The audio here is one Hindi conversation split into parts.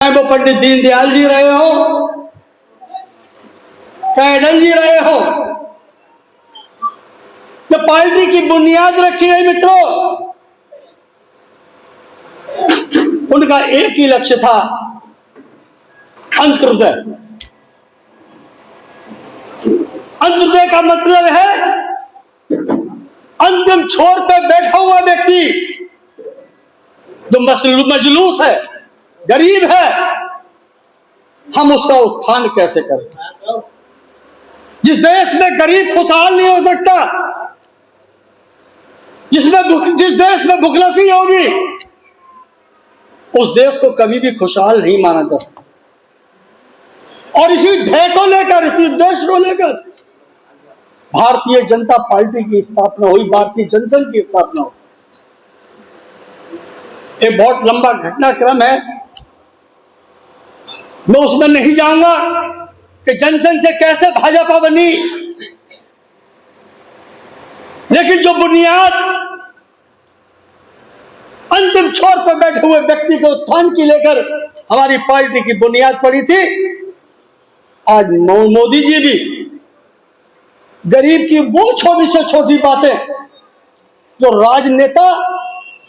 चाहे वो पंडित दीनदयाल जी रहे हो, चाहे अटल जी रहे हो, तो पार्टी की बुनियाद रखी है मित्रों। उनका एक ही लक्ष्य था, अंत्योदय। अंत्योदय का मतलब है अंतिम छोर पे बैठा हुआ व्यक्ति जो मजलूस है, गरीब है, हम उसका उत्थान कैसे करें। जिस देश में गरीब खुशहाल नहीं हो सकता, जिस देश में भुखलसी होगी, उस देश को कभी भी खुशहाल नहीं माना जा सकता। और इसी ध्येय को लेकर, इसी उद्देश्य को लेकर भारतीय जनता पार्टी की स्थापना हुई, भारतीय जनसंघ की स्थापना हुई। एक बहुत लंबा घटनाक्रम है, मैं उसमें नहीं जाऊंगा कि जनसंघ से कैसे भाजपा बनी, लेकिन जो बुनियाद अंतिम छोर पर बैठे हुए व्यक्ति को उत्थान की लेकर हमारी पार्टी की बुनियाद पड़ी थी, आज मोदी जी भी गरीब की वो छोटी से छोटी बातें जो राजनेता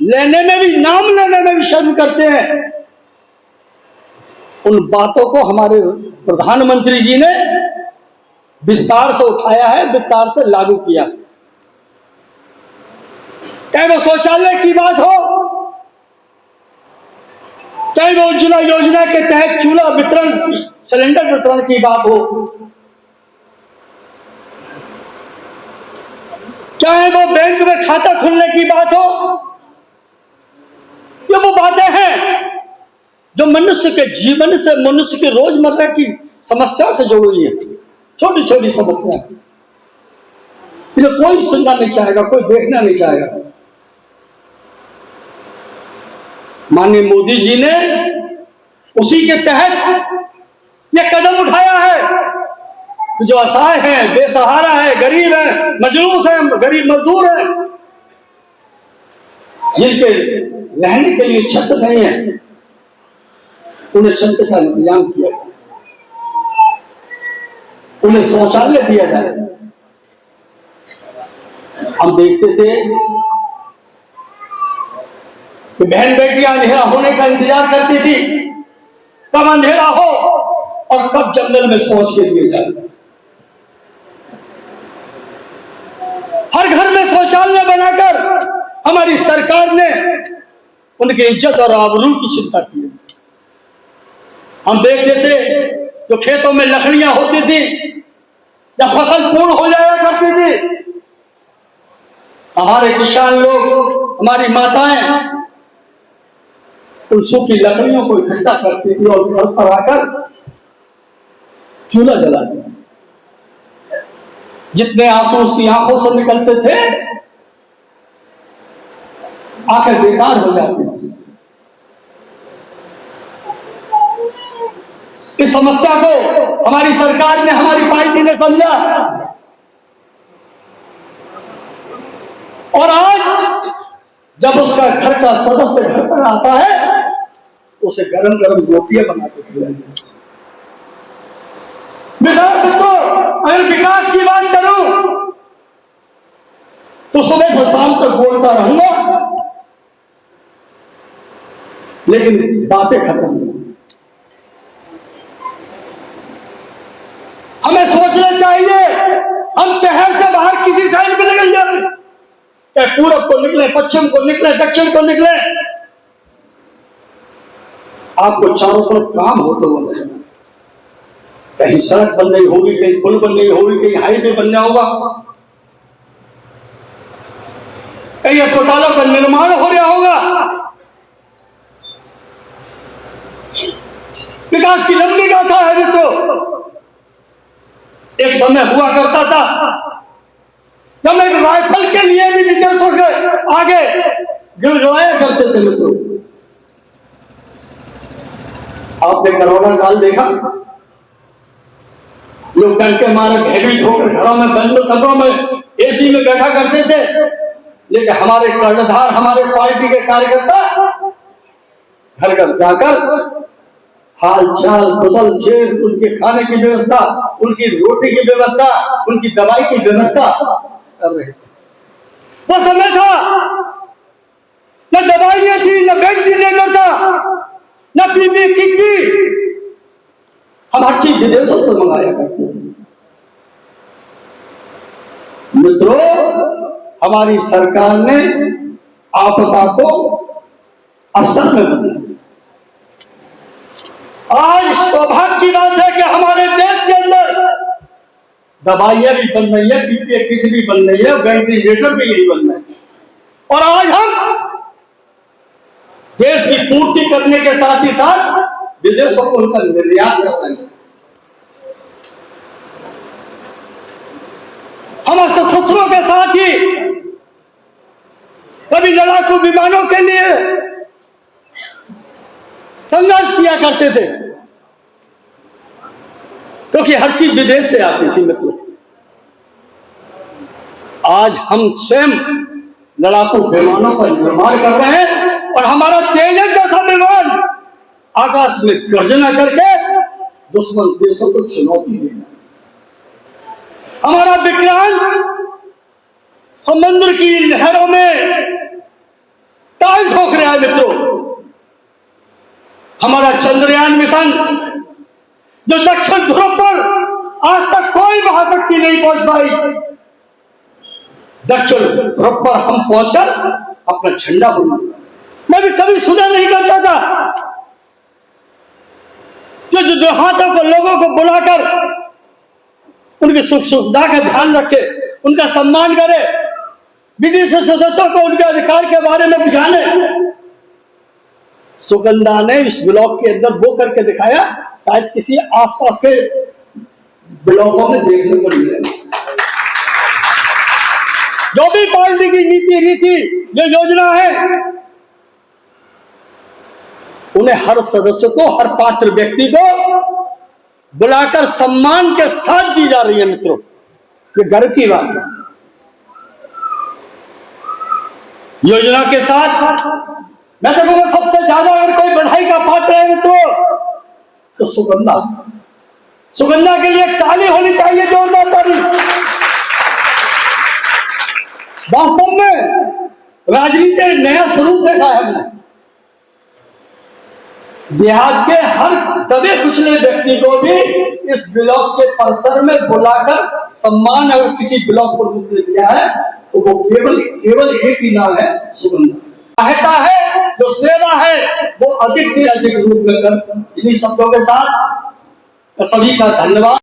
लेने में भी, नाम लेने में भी शर्म करते हैं, उन बातों को हमारे प्रधानमंत्री जी ने विस्तार से उठाया है, विस्तार से लागू किया। चाहे वो शौचालय की बात हो, चाहे वो उज्ज्वला योजना के तहत चूल्हा वितरण, सिलेंडर वितरण की बात हो, चाहे वो बैंक में खाता खुलने की बात हो, ये वो बातें हैं जो मनुष्य के जीवन से, मनुष्य की रोजमर्रा की समस्या से जुड़ी हुई है। छोटी छोटी समस्या, इन्हें कोई सुनना नहीं चाहेगा, कोई देखना नहीं चाहेगा। माननीय मोदी जी ने उसी के तहत यह कदम उठाया है। जो असहाय है, बेसहारा है, गरीब है, मजलूस है, गरीब मजदूर है, जिनके रहने के लिए छत नहीं है, उन्हें छत का इंतजाम किया जाए, उन्हें शौचालय दिया जाए। हम देखते थे कि बहन बेटियां अंधेरा होने का इंतजार करती थी, कब अंधेरा हो और कब जंगल में शौच के लिए जाए। हर घर में शौचालय बनाकर हमारी सरकार ने उनकी इज्जत और आबरू की चिंता की। हम देखते थे जो खेतों में लकड़ियां होती थी, जब फसल पूर्ण हो जाया करती थी, हमारे किसान लोग, हमारी माताएं उन सूखी लकड़ियों को इकट्ठा करती थी और घर पर आकर चूल्हा जलाती थी। जितने आंसू उसकी आंखों से निकलते थे, आंखें बेकार हो जाती थी। इस समस्या को हमारी सरकार ने, हमारी पार्टी ने समझा और आज जब उसका घर का सदस्य घर पर आता है, उसे गरम गरम रोटियां बना के खिलाई जाती है। तो अगर विकास की बात करूं तो सुबह से शाम तक बोलता रहूंगा, लेकिन बातें खत्म नहीं। हमें सोचना चाहिए, हम शहर से बाहर किसी साइड पे निकल जाए, चाहे पूरब को निकले, पश्चिम को निकले, दक्षिण को निकले, आपको चारों तरफ काम होते हुए नजर आए। कहीं सड़क बन रही होगी, कहीं पुल बन रही होगी, कहीं हाईवे बनना होगा, कहीं अस्पतालों का निर्माण हो रहा होगा। विकास की लंबी गाथा है मित्रों। एक समय हुआ करता था जब एक राइफल के लिए भी विदेशों के आगे गिड़गिड़ाया करते थे मित्रों। आपने कोरोना काल देखा, लोग डर के मारे भयभीत होकर घरों में, बंद कमरों में, एसी में बैठा करते थे, लेकिन हमारे कर्णधार, हमारे पार्टी के कार्यकर्ता घर घर जाकर हाल चाल कुशल छेद, उनके खाने की व्यवस्था, उनकी रोटी की व्यवस्था, उनकी दवाई की व्यवस्था कर रहे थे। वो समय था न दवाइयां थी, न वेंटिलेटर था, न पीपीई किट थी। हम हर चीज विदेशों से मंगाया करते थे। मित्रों, हमारी सरकार ने आपदा को अवसर में बदला। आज सौभाग्य की बात है कि हमारे देश के अंदर दवाइयां भी बन रही है, पीपीई किट भी बन रही है, वेंटिलेटर भी यही बन रहे हैं। और आज हम देश की पूर्ति करने के साथ ही साथ विदेशों को उनका निर्यात कर रहे हैं। हम सशस्त्रों के साथ ही कभी लड़ाकू विमानों के लिए संघर्ष किया करते थे, क्योंकि हर चीज विदेश से आती थी। मित्रों, आज हम स्वयं लड़ाकू विमानों का निर्माण कर रहे हैं और हमारा तेजस जैसा विमान आकाश में गर्जना करके दुश्मन देशों को चुनौती दे रहा है। हमारा विक्रांत समुद्र की लहरों में ताल ठोक रहा है। मित्रों, हमारा चंद्रयान मिशन जो दक्षिण ध्रुव पर आज तक कोई महाशक्ति नहीं पहुंच पाई, दक्षिण ध्रुव पर हम पहुंचकर अपना झंडा बुलंद। मैं भी कभी सुना नहीं करता था जो देहातों को, लोगों को बुलाकर उनकी सुख सुविधा का ध्यान रखे, उनका सम्मान करे, ब्रिटिश सदस्यों को उनके अधिकार के बारे में बुझाने। सुगंधा ने इस ब्लॉक के अंदर वो करके दिखाया, शायद किसी आसपास के ब्लॉकों में देखने को मिले। जो भी पार्टी की नीति रीति जो योजना है, उन्हें हर सदस्य को, हर पात्र व्यक्ति को बुलाकर सम्मान के साथ दी जा रही है। मित्रों, ये गर्व की बात है। योजना के साथ मैं तो कहूंगा सबसे ज्यादा अगर कोई बधाई का पात्र है मित्रों तो सुगंधा। सुगंधा के लिए ताली होनी चाहिए, जोरदार ताली। वास्तव में राजनीति नया स्वरूप देखा है हमने। बिहार के हर दबे कुचले व्यक्ति को भी इस ब्लॉक के परिसर में बुलाकर सम्मान अगर किसी ब्लॉक को ने दिया है तो वो केवल एक ही नाम है, सुगंधा। सहायता है, जो सेवा है, वो अधिक से अधिक रूप में कर। इन्हीं शब्दों के साथ सभी का धन्यवाद।